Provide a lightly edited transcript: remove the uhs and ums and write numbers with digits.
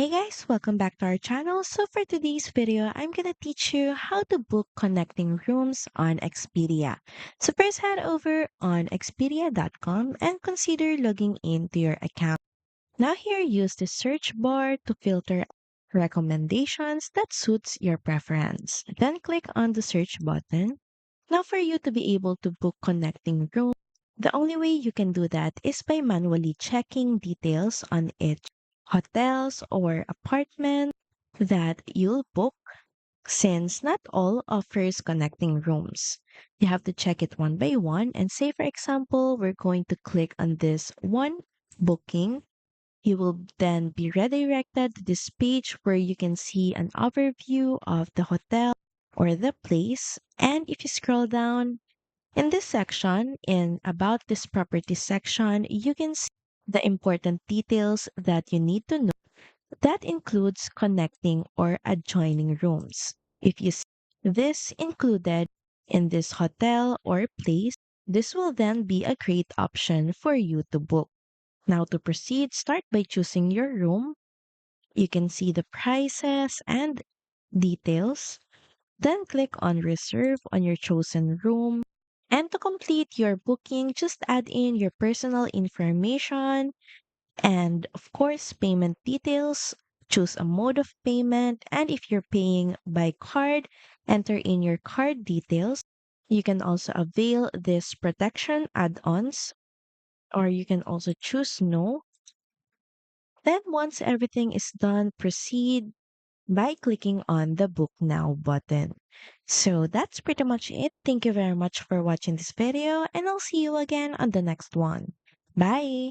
Hey guys, welcome back to our channel. So for today's video, I'm gonna teach you how to book connecting rooms on Expedia. So first head over on expedia.com and consider logging into your account. Now here use the search bar to filter recommendations that suits your preference. Then click on the search button. Now for you to be able to book connecting rooms, the only way you can do that is by manually checking details on each hotels or apartment that you'll book since not all offers connecting rooms. You have to check it one by one and say for example, we're going to click on this one booking. You will then be redirected to this page where you can see an overview of the hotel or the place. And if you scroll down, in this section, in About this property section, you can see the important details that you need to know. That includes connecting or adjoining rooms. If you see this included in this hotel or place, this will then be a great option for you to book. Now to proceed, start by choosing your room. You can see the prices and details. Then click on reserve on your chosen room. And to complete your booking, just add in your personal information and, of course, payment details. Choose a mode of payment. And if you're paying by card, enter in your card details. You can also avail this protection add ons, or you can also choose no. Then, once everything is done, proceed by clicking on the Book Now button. So that's pretty much it. Thank you very much for watching this video, and I'll see you again on the next one. Bye!